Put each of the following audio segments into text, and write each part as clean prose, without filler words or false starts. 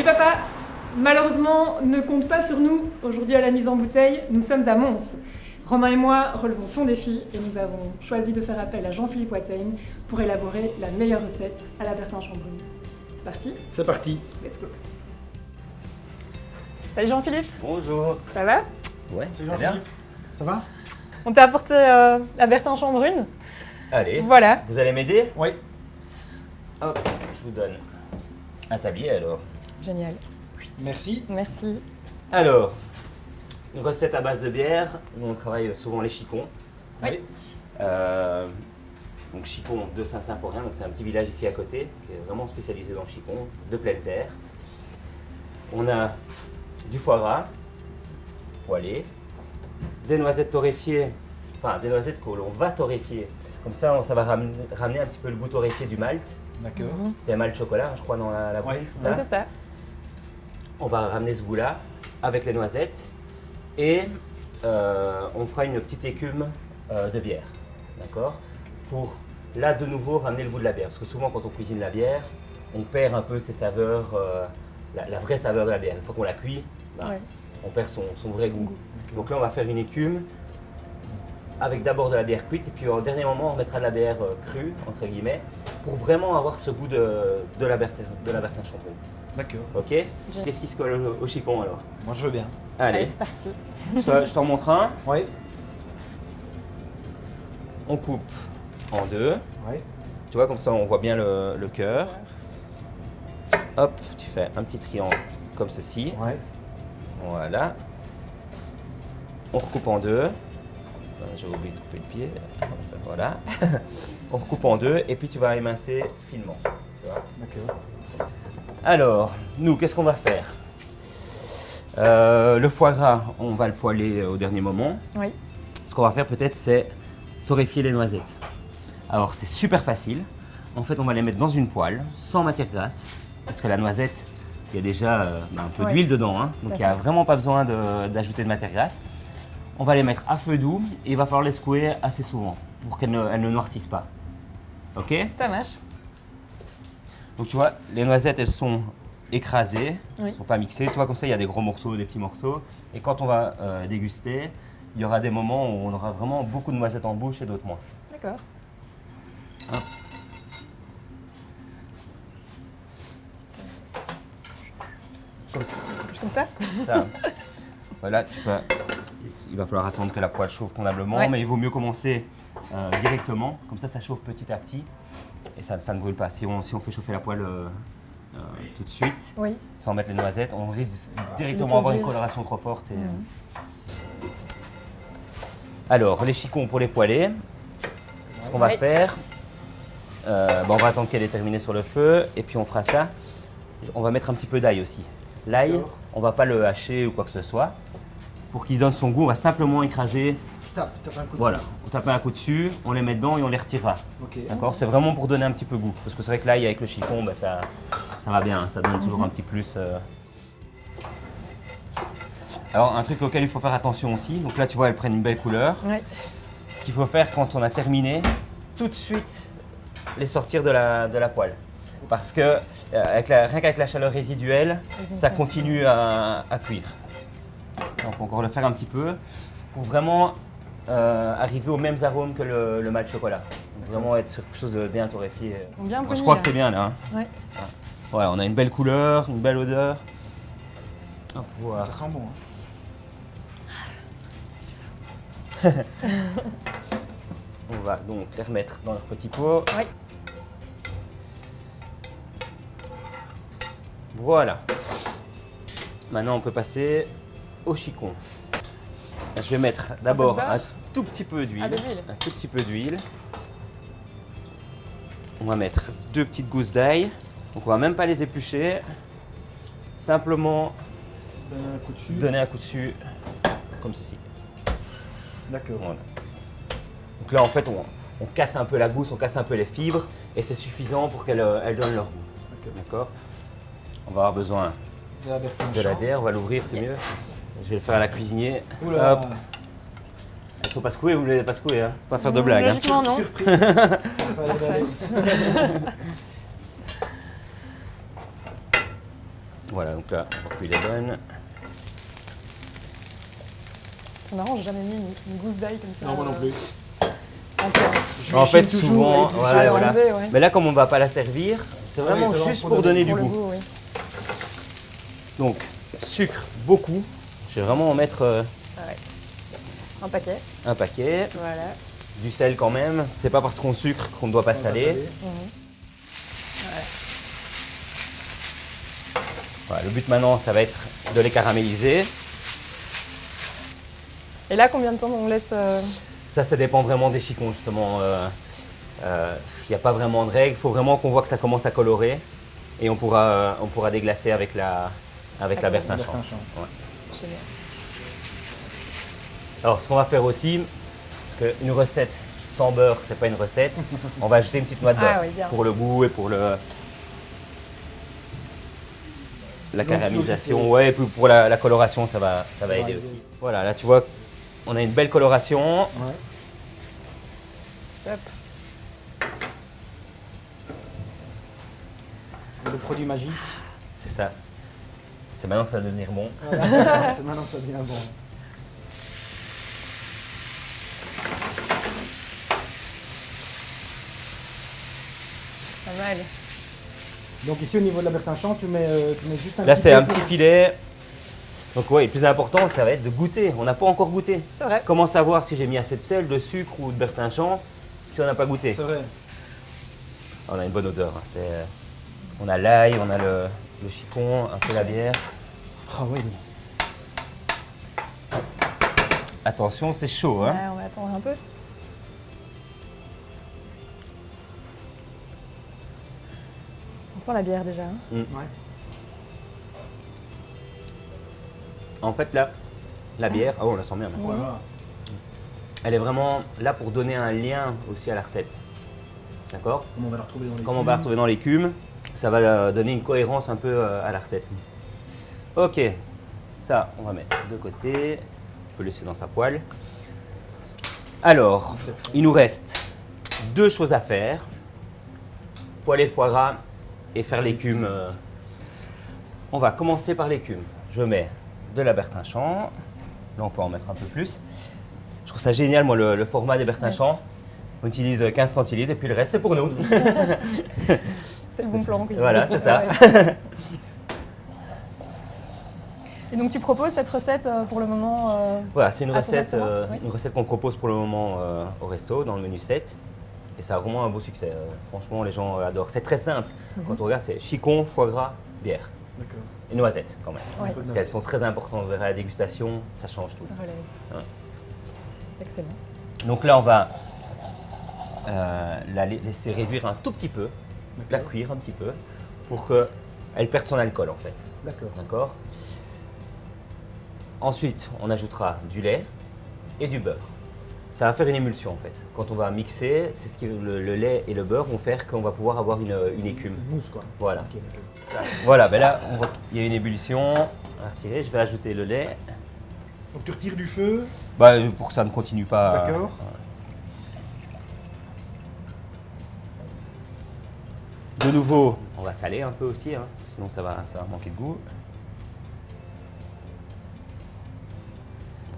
papa, malheureusement, ne compte pas sur nous. Aujourd'hui à la mise en bouteille, nous sommes à Mons. Romain et moi relevons ton défi et nous avons choisi de faire appel à Jean-Philippe Watteigne pour élaborer la meilleure recette à la Bertin-Chambrune. C'est parti? C'est parti. Let's go. Salut Jean-Philippe. Bonjour. Ça va? Ouais, C'est très bien. Jean-Philippe. Ça va? On t'a apporté la Bertin-Chambrune. Allez, Voilà. vous allez m'aider? Oui. Hop, je vous donne un tablier alors. Génial. Merci. Merci. Alors, une recette à base de bière. Nous on travaille souvent les chicons. Oui. Donc Chicon de Saint-Symphorien, donc c'est un petit village ici à côté qui est vraiment spécialisé dans le chicon, de pleine terre. On a du foie gras, poêlé, des noisettes torréfiées, enfin des noisettes que l'on va torréfier. Comme ça, ça va ramener un petit peu le goût torréfié du malt. D'accord. C'est un malt chocolat, je crois, dans la boîte, Ouais, c'est Oui, ça? c'est ça. On va ramener ce goût-là avec les noisettes et on fera une petite écume de bière, d'accord? Pour là de nouveau ramener le goût de la bière, parce que souvent quand on cuisine la bière, on perd un peu ses saveurs, la vraie saveur de la bière. Une fois qu'on la cuit, bah, Ouais. on perd son vrai goût. D'accord. Donc là on va faire une écume avec d'abord de la bière cuite et puis au dernier moment on remettra de la bière crue, entre guillemets, pour vraiment avoir ce goût de la Bertin-Chambrune. D'accord. Ok? Qu'est-ce qui se colle au chicon alors? Moi je veux bien. Allez, c'est parti. je t'en montre un. Oui. On coupe en deux. Oui. Tu vois, comme ça on voit bien le cœur. Hop, tu fais un petit triangle comme ceci. Oui. Voilà. On recoupe en deux. J'ai oublié de couper le pied. Voilà. On recoupe en deux et puis tu vas émincer finement. Tu vois. D'accord. Alors, nous, qu'est-ce qu'on va faire? Le foie gras, on va le poêler au dernier moment. Oui. Ce qu'on va faire peut-être, c'est torréfier les noisettes. Alors, c'est super facile. En fait, on va les mettre dans une poêle, sans matière grasse, parce que la noisette, il y a déjà un peu Ouais. d'huile dedans, hein, donc il n'y a vraiment pas besoin d'ajouter de matière grasse. On va les mettre à feu doux et il va falloir les secouer assez souvent pour qu'elles ne noircissent pas. Ok? Ça marche. Donc tu vois, les noisettes, elles sont écrasées, Oui. elles ne sont pas mixées. Tu vois, comme ça, il y a des gros morceaux, des petits morceaux. Et quand on va déguster, il y aura des moments où on aura vraiment beaucoup de noisettes en bouche et d'autres moins. D'accord. Comme ça. Comme ça? Ça. Voilà, il va falloir attendre que la poêle chauffe convenablement, Ouais. mais il vaut mieux commencer directement. Comme ça chauffe petit à petit et ça ne brûle pas. Si on fait chauffer la poêle tout de suite, Oui. sans mettre les noisettes, on risque directement De d'avoir une saisir. coloration trop forte. Alors, les chicons pour les poêler, ce qu'on va Ouais. faire, on va attendre qu'elle est terminée sur le feu et puis on fera ça. On va mettre un petit peu d'ail aussi. L'ail, D'accord. on va pas le hacher ou quoi que ce soit. Pour qu'il donne son goût, on va simplement écraser. Tape un coup de Voilà, dessus. on tape un coup dessus, on les met dedans et on les retirera. Ok. D'accord? C'est vraiment pour donner un petit peu goût. Parce que c'est vrai que l'ail avec le chicon, ça va bien, ça donne toujours un petit plus. Alors, un truc auquel il faut faire attention aussi, donc là tu vois, elles prennent une belle couleur. Oui. Ce qu'il faut faire quand on a terminé, tout de suite les sortir de la poêle. Parce que rien qu'avec la chaleur résiduelle, ça continue à cuire. Donc on va encore le faire un petit peu pour vraiment arriver aux mêmes arômes que le malt chocolat. Donc vraiment être sur quelque chose de bien torréfié. Ils sont bien Moi, je connus, crois là. que c'est bien là. Hein. Ouais. Ouais, on a une belle couleur, une belle odeur. Hop, voilà. Ça sent bon. Hein. On va donc les remettre dans leur petit pot. Oui. Voilà. Maintenant, on peut passer au chicon. Je vais mettre d'abord beurre un tout petit peu d'huile. Ah, de l'huile. Un tout petit peu d'huile. On va mettre 2 petites gousses d'ail. Donc, on va même pas les éplucher. Simplement Donne un coup dessus. donner un coup dessus comme ceci. D'accord. Voilà. Donc là, en fait, on casse un peu la gousse, on casse un peu les fibres et c'est suffisant pour qu'elles donnent leur goût. Ok. D'accord? On va avoir besoin De la Bertin de la Champ. bière, on va l'ouvrir, c'est mieux. Je vais le faire à la cuisinier. Oula. Hop. Elles sont pas secouées, vous ne les avez pas secouées, hein? Pas faire de blagues. Hein. Logiquement, non. Surprise. Ça va aller. Voilà, donc là, on cuit les bonnes. C'est marrant, j'ai jamais mis une gousse d'ail comme ça. Non, moi non plus. Entière. Je En fait, m'échine toujours souvent, avec du voilà, jus. voilà. enlever, ouais. Mais là, comme on ne va pas la servir, c'est oui, vraiment c'est vraiment juste pour pour donner du Pour le goût. goût, oui. Donc, sucre, beaucoup. Je vais vraiment en mettre Ah ouais. Un paquet. un paquet. Voilà. Du sel quand même. C'est pas parce qu'on sucre qu'on ne doit pas On va saler. saler. Voilà, le but maintenant, ça va être de les caraméliser. Et là, combien de temps on laisse Ça dépend vraiment des chicons, justement. Il n'y a pas vraiment de règle. Il faut vraiment qu'on voit que ça commence à colorer. Et on pourra déglacer avec la Bertin Champ. Bertin-Champ. Génial. Alors, ce qu'on va faire aussi, parce qu'une recette sans beurre, c'est pas une recette, on va ajouter une petite noix de beurre Ah oui, bien. pour le goût et pour la caramélisation. l'onctuosité. Ouais, et puis pour la coloration, ça va aider aider. aussi. Voilà, là, tu vois, on a une belle coloration. Ouais. Hop. Le produit magique. C'est ça. C'est maintenant que ça va devenir bon. Voilà. C'est maintenant que ça devient bon. Pas mal. Donc ici au niveau de la Bertin-Champ, tu mets juste un Là, petit c'est peu un pour- petit filet. Donc, oui, le plus important, ça va être de goûter. On n'a pas encore goûté. C'est vrai. Comment savoir si j'ai mis assez de sel, de sucre ou de Bertin Champ si on n'a pas goûté? C'est vrai. On a une bonne odeur. Hein. On a l'ail, on a le chicon, un peu la bière. Ah oui. Attention, c'est chaud. Hein. Ouais, on va attendre un peu. On sent la bière déjà. Hein. Ouais. En fait, là, la bière, oh, on la sent bien. Maintenant. Voilà. Elle est vraiment là pour donner un lien aussi à la recette. D'accord? Comme on va la retrouver dans les Comme on va la retrouver dans l'écume, ça va donner une cohérence un peu à la recette. Ok, ça, on va mettre de côté. On peut laisser dans sa poêle. Alors, il nous reste deux choses à faire. Poêler le foie gras et faire l'écume. On va commencer par l'écume. Je mets de la Bertin Champ. Là, on peut en mettre un peu plus. Je trouve ça génial, moi, le format des Bertin Champ. On utilise 15 centilitres et puis le reste, c'est pour nous. C'est le bon plan en cuisine. Voilà, c'est ça. Ouais. Et donc tu proposes cette recette pour le moment Voilà, c'est une à ton recette, restaurant, oui. une recette qu'on propose pour le moment au resto, dans le menu 7. Et ça a vraiment un beau succès. Franchement, les gens adorent. C'est très simple. Quand on regarde, c'est chicon, foie gras, bière. D'accord. Et noisettes, quand même. Ouais. Parce qu'elles sont très importantes. Vous verrez à la dégustation, ça change tout. Ça relève. Ouais. Excellent. Donc là, on va la laisser réduire un tout petit peu, la D'accord. cuire un petit peu, pour qu'elle perde son alcool, en fait. D'accord. D'accord. Ensuite, on ajoutera du lait et du beurre. Ça va faire une émulsion en fait. Quand on va mixer, c'est ce que le lait et le beurre vont faire qu'on va pouvoir avoir une écume. Une mousse quoi. Voilà. Ok, d'accord. Voilà, ben là, on voit qu'il y a une ébullition. On va retirer, je vais ajouter le lait. Donc tu retires du feu. Bah, pour que ça ne continue pas. D'accord. De nouveau, on va saler un peu aussi, hein, sinon ça va manquer de goût.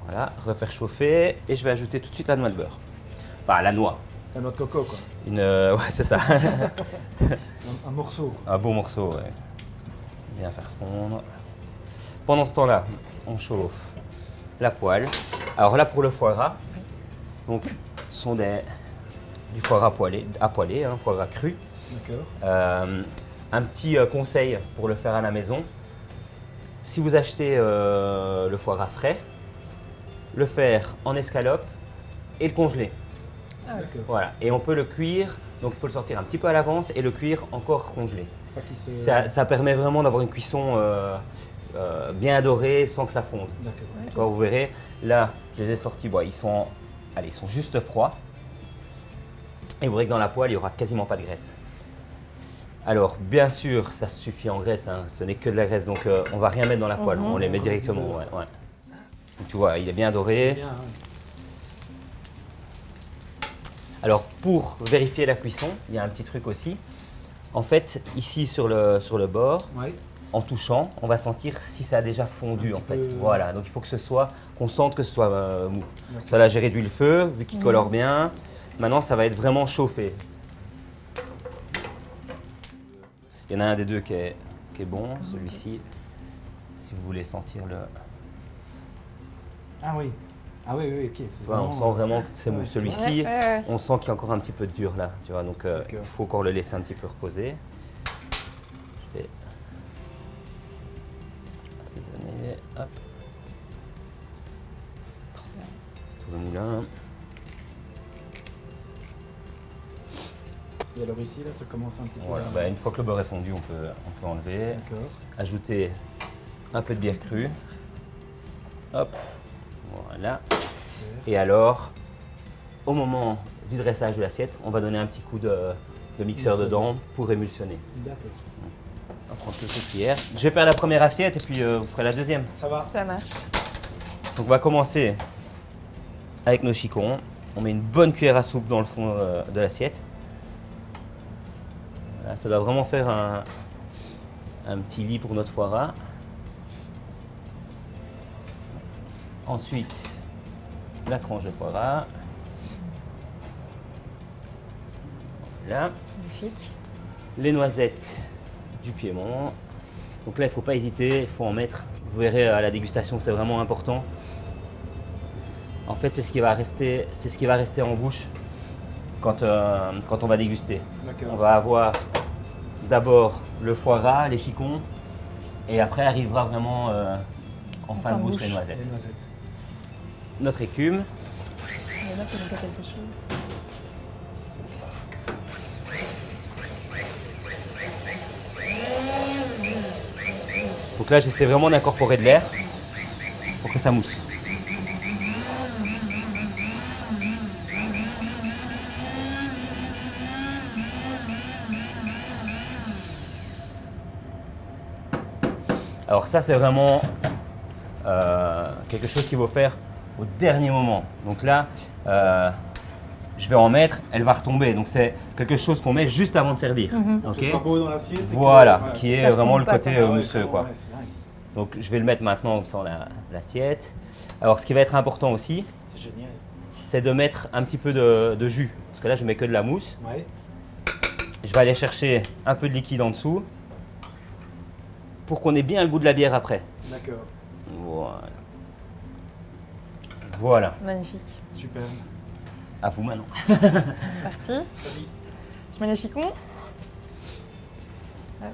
Voilà, refaire chauffer et je vais ajouter tout de suite la noix de beurre. Enfin, la noix. La noix de coco quoi. Ouais, c'est ça. Un morceau. Un beau morceau, ouais. Bien faire fondre. Pendant ce temps-là, on chauffe la poêle. Alors là, pour le foie gras, donc, ce sont du foie gras à poêler, hein, foie gras cru. D'accord. Un petit conseil pour le faire à la maison. Si vous achetez le foie gras frais, le faire en escalope et le congeler. D'accord. Voilà. Et on peut le cuire, donc il faut le sortir un petit peu à l'avance et le cuire encore congelé. Pas qu'il se- Ça permet vraiment d'avoir une cuisson bien dorée sans que ça fonde. D'accord. Quand vous verrez, là, je les ai sortis, bon, ils sont juste froids. Et vous verrez que dans la poêle, il n'y aura quasiment pas de graisse. Alors, bien sûr, ça suffit en graisse, hein, ce n'est que de la graisse, donc on ne va rien mettre dans la poêle, on les met directement. Ouais, ouais. Donc, tu vois, il est bien doré. Bien, hein. Alors, pour vérifier la cuisson, il y a un petit truc aussi. En fait, ici sur le bord, Ouais. en touchant, on va sentir si ça a déjà fondu en fait. peu- Voilà, donc il faut que qu'on sente que ce soit mou. D'accord. Ça là, j'ai réduit le feu, vu qu'il colore bien. Maintenant, ça va être vraiment chauffé. Il y en a un des deux qui est bon, celui-ci. Si vous voulez sentir le... Ah oui. Ah oui, oui, ok. C'est Tu vois, on sent vraiment que c'est mou. Ouais. Celui-ci, Ouais. on sent qu'il y a encore un petit peu de dur là. Tu vois, donc D'accord. il faut encore le laisser un petit peu reposer. Je vais assaisonner. Hop. C'est tour de moulin. Et alors ici, là, ça commence un petit peu. Voilà. Bah, une fois que le beurre est fondu, on peut enlever. D'accord. Ajouter un peu de bière crue. Hop. Voilà. Et alors, au moment du dressage de l'assiette, on va donner un petit coup de mixeur dedans pour émulsionner. D'accord. On va prendre quelques cuillères. Je vais faire la première assiette et puis vous ferez la deuxième. Ça va. Ça marche. Donc on va commencer avec nos chicons. On met une bonne cuillère à soupe dans le fond de l'assiette. Voilà, ça doit vraiment faire un petit lit pour notre foie gras. Ensuite, la tranche de foie gras. Voilà. Magnifique. Les noisettes du Piémont. Donc là, il ne faut pas hésiter, il faut en mettre. Vous verrez à la dégustation, c'est vraiment important. En fait, c'est ce qui va rester en bouche quand on va déguster. D'accord. On va avoir d'abord le foie gras, les chicons, et après arrivera vraiment en fin de bouche les Les noisettes. noisettes. Notre écume. Il y en a qui ont fait quelque chose. Donc là, j'essaie vraiment d'incorporer de l'air pour que ça mousse. Alors ça, c'est vraiment quelque chose qu'il faut faire au dernier moment. Donc là, je vais en mettre, elle va retomber. Donc c'est quelque chose qu'on met juste avant de servir. Que Ok. ce soit beau dans l'assiette. et que- Voilà, qui est Ça vraiment retombe le pas, côté quoi. Ah ouais, mousseux, quoi. ouais, c'est dingue. Donc je vais le mettre maintenant comme ça on a l'assiette. Alors ce qui va être important aussi, C'est génial. c'est de mettre un petit peu de jus. Parce que là je mets que de la mousse. Ouais. Je vais aller chercher un peu de liquide en dessous pour qu'on ait bien le goût de la bière après. D'accord. Voilà. Voilà. Magnifique. Super. À vous maintenant. C'est parti. Vas-y. Je mets les chicons. Hop.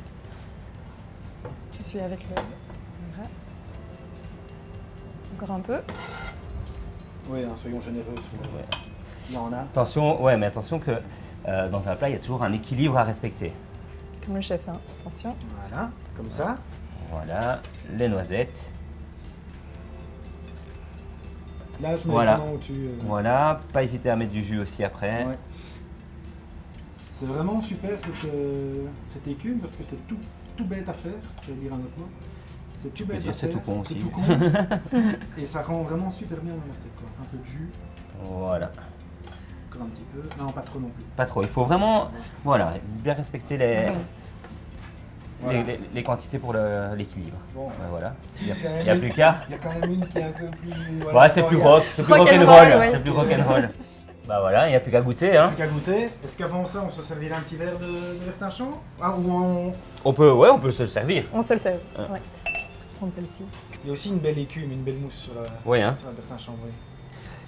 Tu suis avec le gras. Encore un peu. Oui, hein, soyons généreux. Il y en a. Attention, ouais, mais attention que dans un plat il y a toujours un équilibre à respecter. Comme le chef, hein. Attention. Voilà, comme ça. Voilà, les noisettes. Là, je mets Voilà. vraiment au-dessus. Voilà, pas hésiter à mettre du jus aussi après. Ouais. C'est vraiment super cette écume parce que c'est tout bête à faire, je vais dire un autre mot. C'est tout peux bête dire à c'est faire, tout con aussi. C'est tout con. Et ça rend vraiment super bien dans l'assiette, quoi. Un peu de jus, Voilà. encore un petit peu. Non, pas trop non plus. Pas trop, il faut vraiment voilà, bien respecter Voilà. les quantités pour l'équilibre. Bon. Ouais, voilà, il Il y a n'y a plus qu'à. Il y a quand même une qui est un peu plus. Ouais, c'est plus rock, c'est plus Rock'n'roll, rock'n'roll, ouais. c'est plus rock'n'roll. Bah voilà, il n'y a plus qu'à goûter. Hein. Plus qu'à goûter. Est-ce qu'avant ça, on se servirait un petit verre de Vertinchamp ou on... On peut se le servir. On se le sert. Ah. Ouais. Prendre celle-ci. Il y a aussi une belle écume, une belle mousse sur la, Oui, hein. sur la Vertinchamp, oui.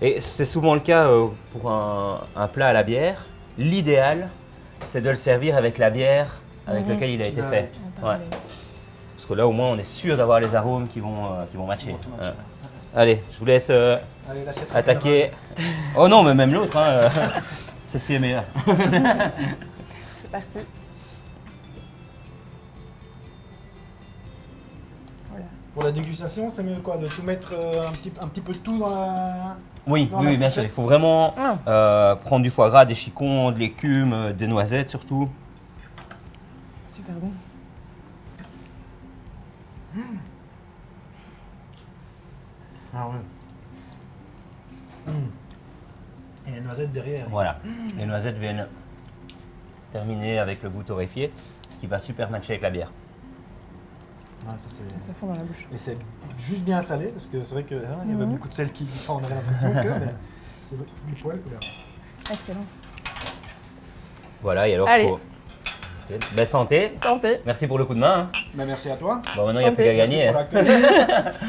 Et c'est souvent le cas pour un plat à la bière. L'idéal, c'est de le servir avec la bière avec laquelle il a été Ouais. fait. On parle Ouais. Parce que là, au moins, on est sûr d'avoir les arômes qui vont matcher. Bon, tout match. Allez, je vous laisse Allez, l'assiette attaquer. Oh non, mais même l'autre, hein, ceci est meilleur. C'est parti. Voilà. Pour la dégustation, c'est mieux quoi de tout mettre un petit peu de tout dans la... Oui, Dans oui, la oui, bien sûr. fourchette. Il faut vraiment Ah. prendre du foie gras, des chicons, de l'écume, des noisettes surtout. Super bon. Ah ouais. Et les noisettes derrière. Voilà. Les noisettes viennent terminer avec le goût torréfié, ce qui va super matcher avec la bière. Ouais, ça, c'est... Ça fond dans la bouche. Et c'est juste bien salé, parce que c'est vrai qu'il y avait beaucoup de sel qui on avait l'impression que, mais c'est du poil couleur. Excellent. Voilà, et alors Allez. faut... Ok. Ben, santé. Santé. Merci pour le coup de main. Hein. Mais merci à toi. Bon, maintenant, il n'y a plus Santé. qu'à gagner. Pour l'accueil.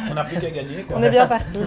On n'a plus qu'à gagner. Quoi. On est bien parti.